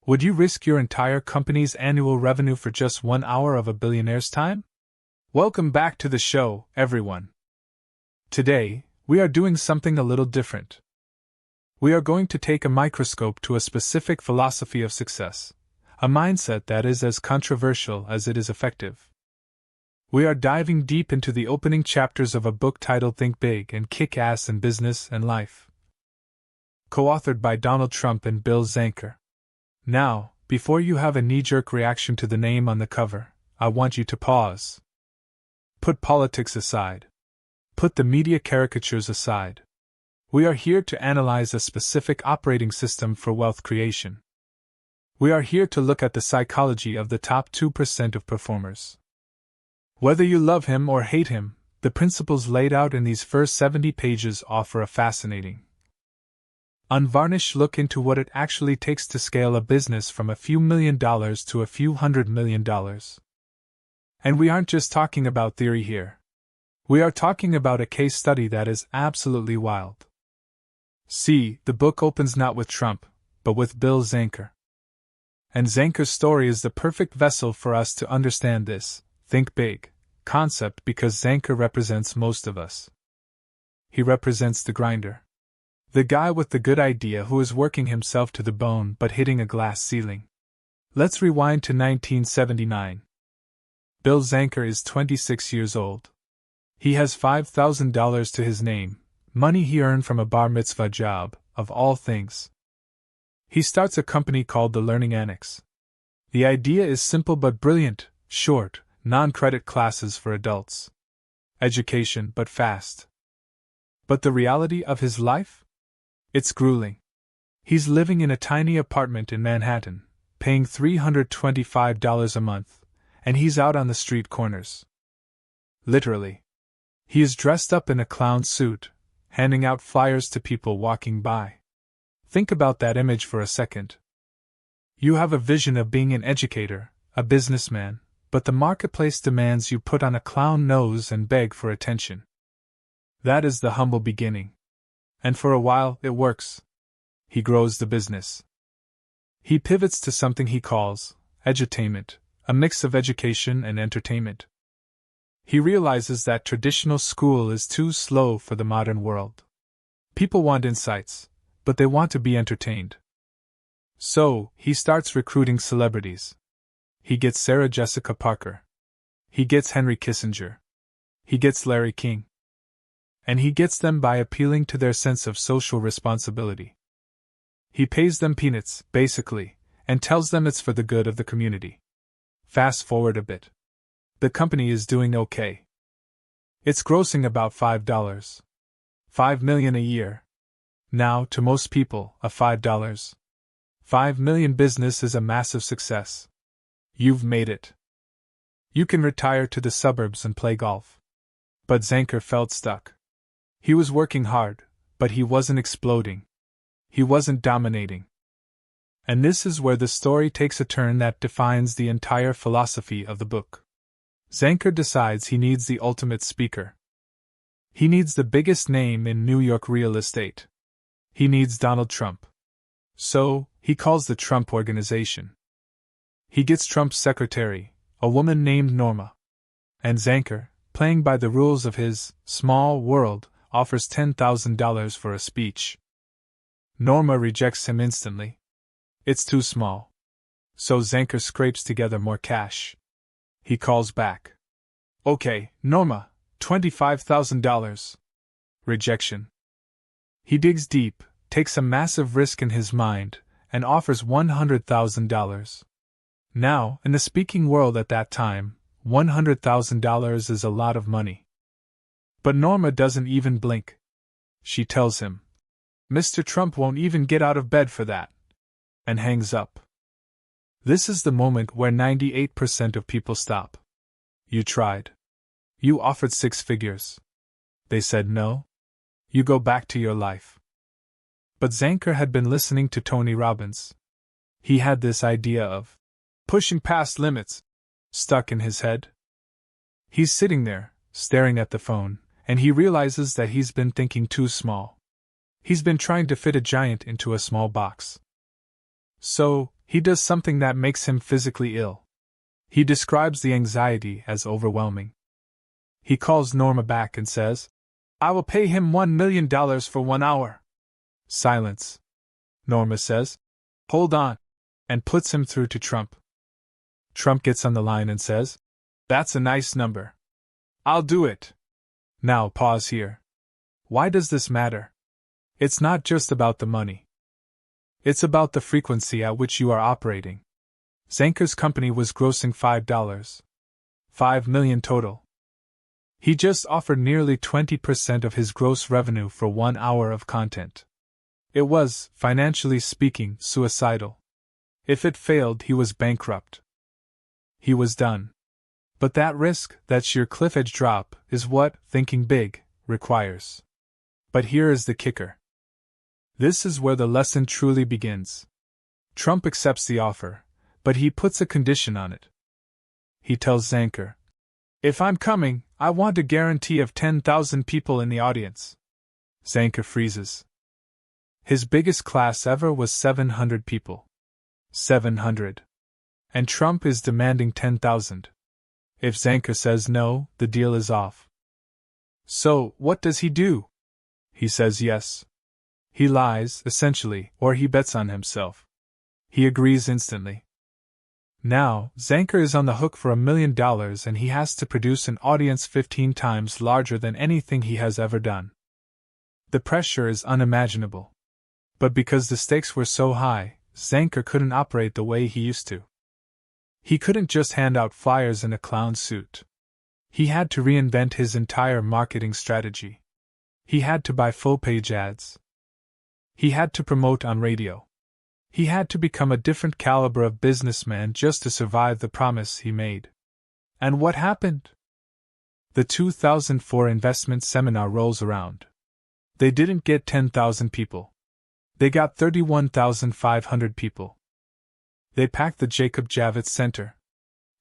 Would you risk your entire company's annual revenue for just 1 hour of a billionaire's time? Welcome back to the show, everyone. Today, we are doing something a little different. We are going to take a microscope to a specific philosophy of success, a mindset that is as controversial as it is effective. We are diving deep into the opening chapters of a book titled Think Big and Kick Ass in Business and Life, co-authored by Donald Trump and Bill Zanker. Now, before you have a knee-jerk reaction to the name on the cover, I want you to pause. Put politics aside. Put the media caricatures aside. We are here to analyze a specific operating system for wealth creation. We are here to look at the psychology of the top 2% of performers. Whether you love him or hate him, the principles laid out in these first 70 pages offer a fascinating, unvarnished look into what it actually takes to scale a business from a few $1 million to a few $100 million. And we aren't just talking about theory here. We are talking about a case study that is absolutely wild. See, the book opens not with Trump, but with Bill Zanker. And Zanker's story is the perfect vessel for us to understand this think big concept because Zanker represents most of us. He represents the grinder. The guy with the good idea who is working himself to the bone but hitting a glass ceiling. Let's rewind to 1979. Bill Zanker is 26 years old. He has $5,000 to his name, money he earned from a bar mitzvah job, of all things. He starts a company called the Learning Annex. The idea is simple but brilliant: short, non-credit classes for adults. Education, but fast. But the reality of his life? It's grueling. He's living in a tiny apartment in Manhattan, paying $325 a month, and he's out on the street corners. Literally. He is dressed up in a clown suit, handing out flyers to people walking by. Think about that image for a second. You have a vision of being an educator, a businessman, but the marketplace demands you put on a clown nose and beg for attention. That is the humble beginning. And for a while, it works. He grows the business. He pivots to something he calls edutainment, a mix of education and entertainment. He realizes that traditional school is too slow for the modern world. People want insights, but they want to be entertained. So, he starts recruiting celebrities. He gets Sarah Jessica Parker. He gets Henry Kissinger. He gets Larry King. And he gets them by appealing to their sense of social responsibility. He pays them peanuts, basically, and tells them it's for the good of the community. Fast forward a bit. The company is doing okay. It's grossing about $5 million a year. Now, to most people, a $5 million business is a massive success. You've made it. You can retire to the suburbs and play golf. But Zanker felt stuck. He was working hard, but he wasn't exploding. He wasn't dominating. And this is where the story takes a turn that defines the entire philosophy of the book. Zanker decides he needs the ultimate speaker. He needs the biggest name in New York real estate. He needs Donald Trump. So, he calls the Trump Organization. He gets Trump's secretary, a woman named Norma. And Zanker, playing by the rules of his small world, offers $10,000 for a speech. Norma rejects him instantly. It's too small. So Zanker scrapes together more cash. He calls back. Okay, Norma, $25,000. Rejection. He digs deep, takes a massive risk in his mind, and offers $100,000. Now, in the speaking world at that time, $100,000 is a lot of money. But Norma doesn't even blink. She tells him, Mr. Trump won't even get out of bed for that, and hangs up. This is the moment where 98% of people stop. You tried. You offered 6 figures. They said no. You go back to your life. But Zanker had been listening to Tony Robbins. He had this idea of pushing past limits stuck in his head. He's sitting there, staring at the phone, and he realizes that he's been thinking too small. He's been trying to fit a giant into a small box. So, He does something that makes him physically ill. He describes the anxiety as overwhelming. He calls Norma back and says, "I will pay him $1 million for 1 hour." Silence. Norma says, "Hold on," and puts him through to Trump. Trump gets on the line and says, "That's a nice number. I'll do it." Now pause here. Why does this matter? It's not just about the money. It's about the frequency at which you are operating. Zanker's company was grossing $5 million total. He just offered nearly 20% of his gross revenue for 1 hour of content. It was, financially speaking, suicidal. If it failed, he was bankrupt. He was done. But that risk, that sheer cliff edge drop, is what thinking big requires. But here is the kicker. This is where the lesson truly begins. Trump accepts the offer, but he puts a condition on it. He tells Zanker, "If I'm coming, I want a guarantee of 10,000 people in the audience." Zanker freezes. His biggest class ever was 700 people. 700. And Trump is demanding 10,000. If Zanker says no, the deal is off. So, what does he do? He says yes. He lies, essentially, or he bets on himself. He agrees instantly. Now, Zanker is on the hook for $1 million and he has to produce an audience 15 times larger than anything he has ever done. The pressure is unimaginable. But because the stakes were so high, Zanker couldn't operate the way he used to. He couldn't just hand out flyers in a clown suit. He had to reinvent his entire marketing strategy. He had to buy full-page ads. He had to promote on radio. He had to become a different caliber of businessman just to survive the promise he made. And what happened? The 2004 investment seminar rolls around. They didn't get 10,000 people. They got 31,500 people. They packed the Jacob Javits Center.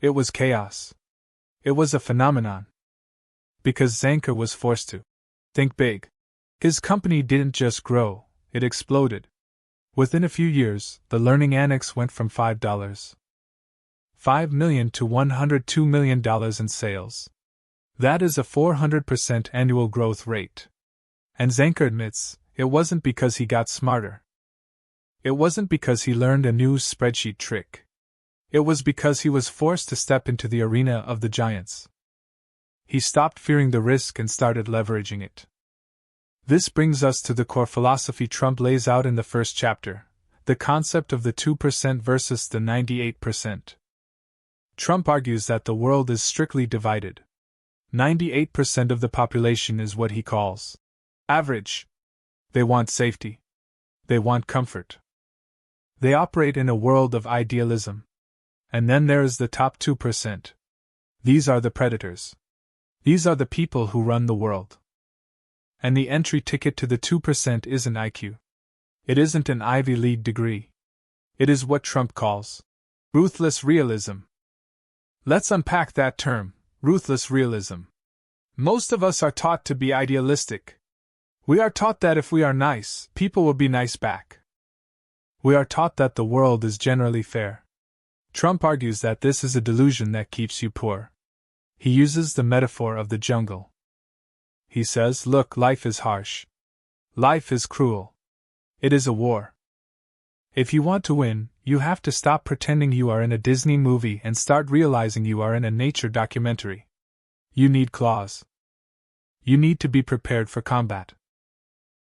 It was chaos. It was a phenomenon. Because Zanker was forced to think big. His company didn't just grow, it exploded. Within a few years, the Learning Annex went from $5 million to $102 million in sales. That is a 400% annual growth rate. And Zanker admits, it wasn't because he got smarter. It wasn't because he learned a new spreadsheet trick. It was because he was forced to step into the arena of the giants. He stopped fearing the risk and started leveraging it. This brings us to the core philosophy Trump lays out in the first chapter, the concept of the 2% versus the 98%. Trump argues that the world is strictly divided. 98% of the population is what he calls average. They want safety. They want comfort. They operate in a world of idealism. And then there is the top 2%. These are the predators. These are the people who run the world. And the entry ticket to the 2% isn't IQ. It isn't an Ivy League degree. It is what Trump calls ruthless realism. Let's unpack that term, ruthless realism. Most of us are taught to be idealistic. We are taught that if we are nice, people will be nice back. We are taught that the world is generally fair. Trump argues that this is a delusion that keeps you poor. He uses the metaphor of the jungle. He says, look, life is harsh. Life is cruel. It is a war. If you want to win, you have to stop pretending you are in a Disney movie and start realizing you are in a nature documentary. You need claws. You need to be prepared for combat.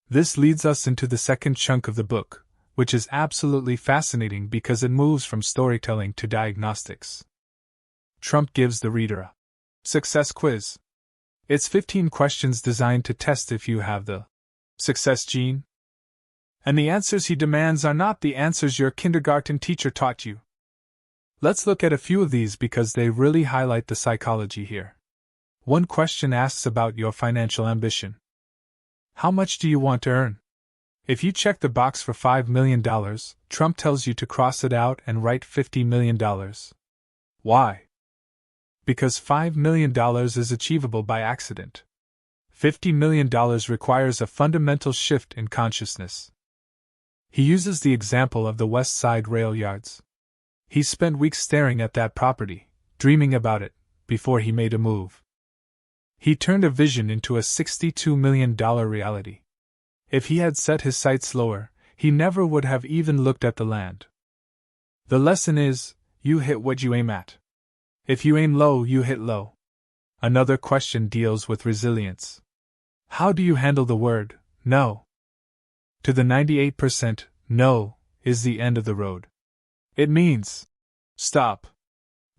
This leads us into the second chunk of the book, which is absolutely fascinating because it moves from storytelling to diagnostics. Trump gives the reader a success quiz. It's 15 questions designed to test if you have the success gene. And the answers he demands are not the answers your kindergarten teacher taught you. Let's look at a few of these because they really highlight the psychology here. One question asks about your financial ambition. How much do you want to earn? If you check the box for $5 million, Trump tells you to cross it out and write $50 million. Why? Because $5 million is achievable by accident. $50 million requires a fundamental shift in consciousness. He uses the example of the West Side rail yards. He spent weeks staring at that property, dreaming about it, before he made a move. He turned a vision into a $62 million reality. If he had set his sights lower, he never would have even looked at the land. The lesson is, you hit what you aim at. If you aim low, you hit low. Another question deals with resilience. How do you handle the word, no? To the 98%, no is the end of the road. It means, stop.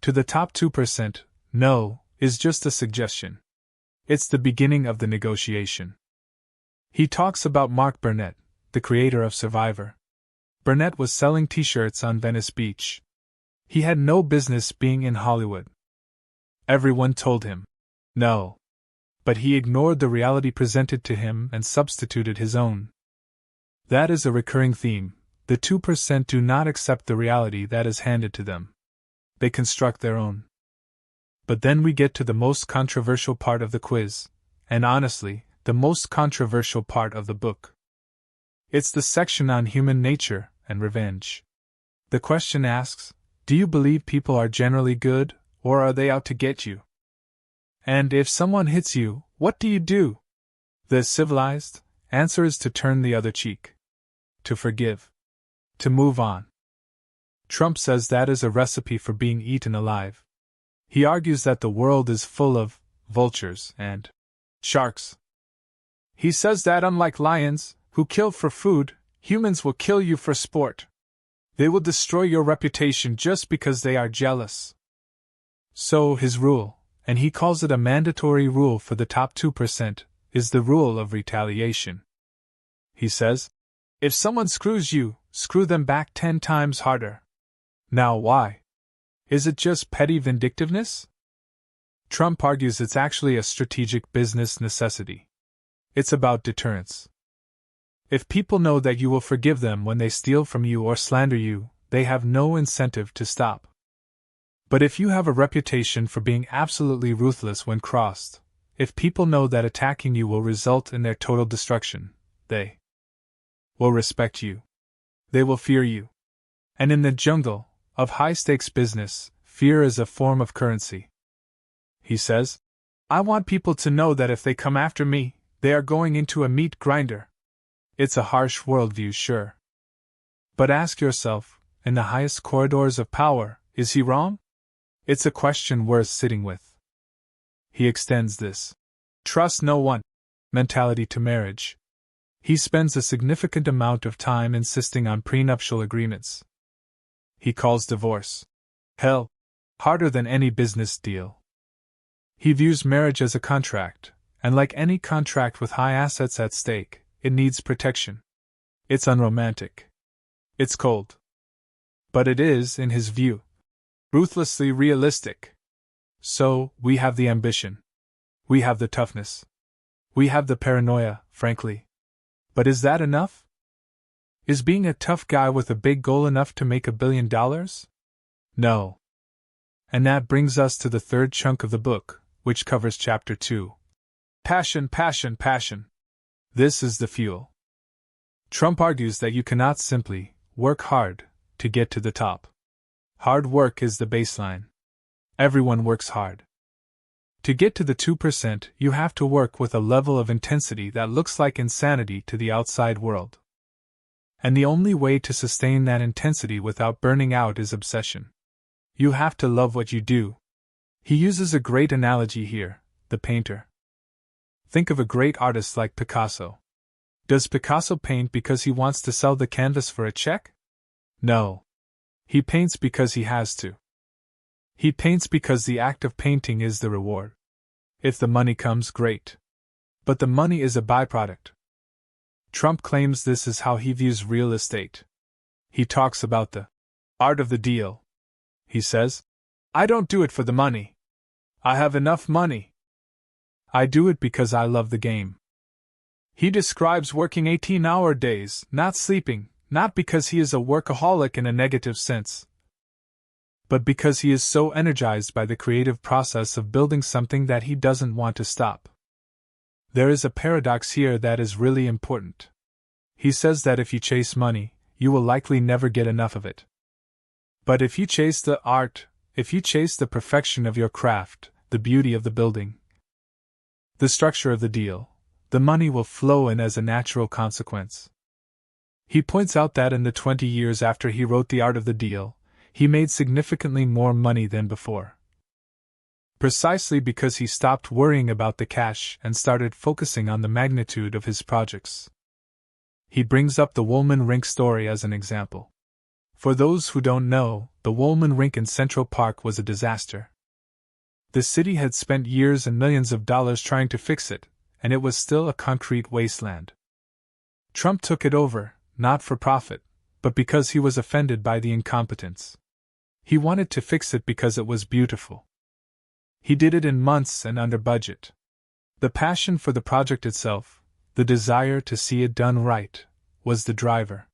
To the top 2%, no is just a suggestion. It's the beginning of the negotiation. He talks about Mark Burnett, the creator of Survivor. Burnett was selling t-shirts on Venice Beach. He had no business being in Hollywood. Everyone told him, no. But he ignored the reality presented to him and substituted his own. That is a recurring theme. The 2% do not accept the reality that is handed to them. They construct their own. But then we get to the most controversial part of the quiz, and honestly, the most controversial part of the book. It's the section on human nature and revenge. The question asks, do you believe people are generally good, or are they out to get you? And if someone hits you, what do you do? The civilized answer is to turn the other cheek. To forgive. To move on. Trump says that is a recipe for being eaten alive. He argues that the world is full of vultures and sharks. He says that unlike lions, who kill for food, humans will kill you for sport. They will destroy your reputation just because they are jealous. So his rule, and he calls it a mandatory rule for the top 2%, is the rule of retaliation. He says, if someone screws you, screw them back 10 times harder. Now why? Is it just petty vindictiveness? Trump argues it's actually a strategic business necessity. It's about deterrence. If people know that you will forgive them when they steal from you or slander you, they have no incentive to stop. But if you have a reputation for being absolutely ruthless when crossed, if people know that attacking you will result in their total destruction, they will respect you. They will fear you. And in the jungle of high-stakes business, fear is a form of currency. He says, I want people to know that if they come after me, they are going into a meat grinder. It's a harsh worldview, sure. But ask yourself, in the highest corridors of power, is he wrong? It's a question worth sitting with. He extends this trust no one mentality to marriage. He spends a significant amount of time insisting on prenuptial agreements. He calls divorce hell, harder than any business deal. He views marriage as a contract, and like any contract with high assets at stake, it needs protection. It's unromantic. It's cold. But it is, in his view, ruthlessly realistic. So, we have the ambition. We have the toughness. We have the paranoia, frankly. But is that enough? Is being a tough guy with a big goal enough to make $1 billion? No. And that brings us to the third chunk of the book, which covers Chapter 2. Passion, passion, passion. This is the fuel. Trump argues that you cannot simply work hard to get to the top. Hard work is the baseline. Everyone works hard. To get to the 2%, you have to work with a level of intensity that looks like insanity to the outside world. And the only way to sustain that intensity without burning out is obsession. You have to love what you do. He uses a great analogy here, the painter. Think of a great artist like Picasso. Does Picasso paint because he wants to sell the canvas for a check? No. He paints because he has to. He paints because the act of painting is the reward. If the money comes, great. But the money is a byproduct. Trump claims this is how he views real estate. He talks about the art of the deal. He says, I don't do it for the money. I have enough money. I do it because I love the game. He describes working 18-hour days, not sleeping, not because he is a workaholic in a negative sense, but because he is so energized by the creative process of building something that he doesn't want to stop. There is a paradox here that is really important. He says that if you chase money, you will likely never get enough of it. But if you chase the art, if you chase the perfection of your craft, the beauty of the building, the structure of the deal, the money will flow in as a natural consequence. He points out that in the 20 years after he wrote The Art of the Deal, he made significantly more money than before. Precisely because he stopped worrying about the cash and started focusing on the magnitude of his projects. He brings up the Woolman Rink story as an example. For those who don't know, the Woolman Rink in Central Park was a disaster. The city had spent years and millions of dollars trying to fix it, and it was still a concrete wasteland. Trump took it over, not for profit, but because he was offended by the incompetence. He wanted to fix it because it was beautiful. He did it in months and under budget. The passion for the project itself, the desire to see it done right, was the driver.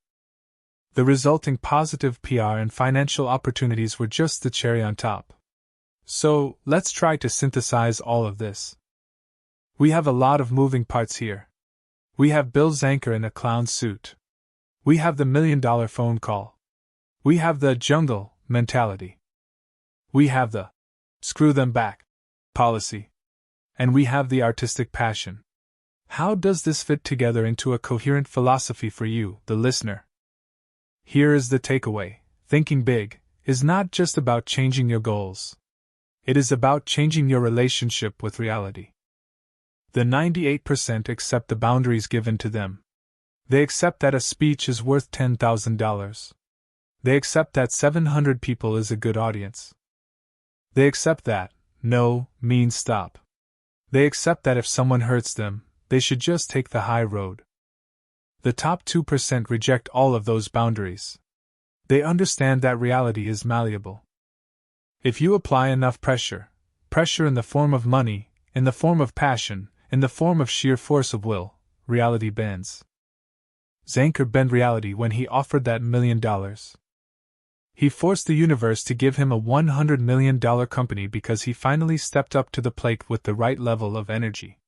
The resulting positive PR and financial opportunities were just the cherry on top. So, let's try to synthesize all of this. We have a lot of moving parts here. We have Bill Zanker in a clown suit. We have the $1 million phone call. We have the jungle mentality. We have the screw them back policy. And we have the artistic passion. How does this fit together into a coherent philosophy for you, the listener? Here is the takeaway: thinking big is not just about changing your goals. It is about changing your relationship with reality. The 98% accept the boundaries given to them. They accept that a speech is worth $10,000. They accept that 700 people is a good audience. They accept that no means stop. They accept that if someone hurts them, they should just take the high road. The top 2% reject all of those boundaries. They understand that reality is malleable. If you apply enough pressure in the form of money, in the form of passion, in the form of sheer force of will, reality bends. Zanker bent reality when he offered that $1 million. He forced the universe to give him a $100 million company because he finally stepped up to the plate with the right level of energy.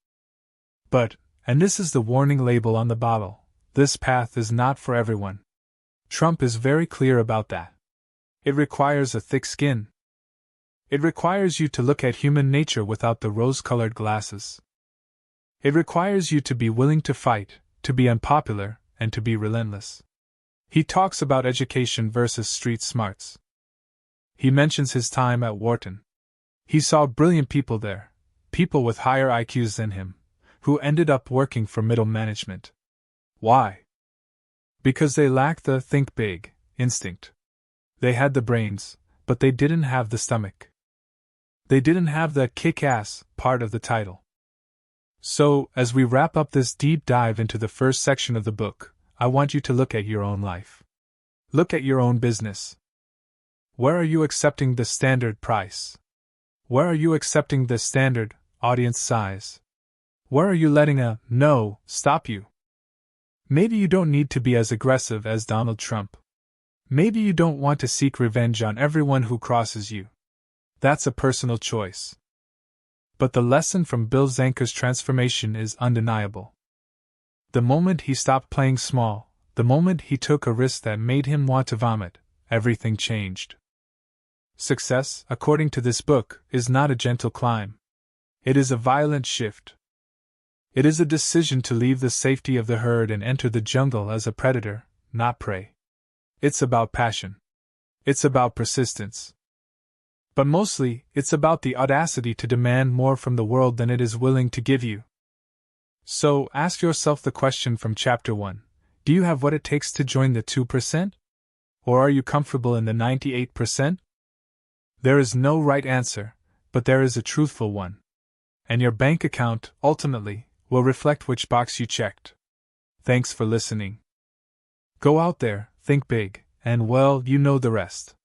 But, and this is the warning label on the bottle, this path is not for everyone. Trump is very clear about that. It requires a thick skin. It requires you to look at human nature without the rose-colored glasses. It requires you to be willing to fight, to be unpopular, and to be relentless. He talks about education versus street smarts. He mentions his time at Wharton. He saw brilliant people there, people with higher IQs than him, who ended up working for middle management. Why? Because they lacked the think big instinct. They had the brains, but they didn't have the stomach. They didn't have the kick-ass part of the title. So, as we wrap up this deep dive into the first section of the book, I want you to look at your own life. Look at your own business. Where are you accepting the standard price? Where are you accepting the standard audience size? Where are you letting a no stop you? Maybe you don't need to be as aggressive as Donald Trump. Maybe you don't want to seek revenge on everyone who crosses you. That's a personal choice. But the lesson from Bill Zanker's transformation is undeniable. The moment he stopped playing small, the moment he took a risk that made him want to vomit, everything changed. Success, according to this book, is not a gentle climb. It is a violent shift. It is a decision to leave the safety of the herd and enter the jungle as a predator, not prey. It's about passion. It's about persistence. But mostly, it's about the audacity to demand more from the world than it is willing to give you. So, ask yourself the question from Chapter 1. Do you have what it takes to join the 2%? Or are you comfortable in the 98%? There is no right answer, but there is a truthful one. And your bank account, ultimately, will reflect which box you checked. Thanks for listening. Go out there, think big, and well, you know the rest.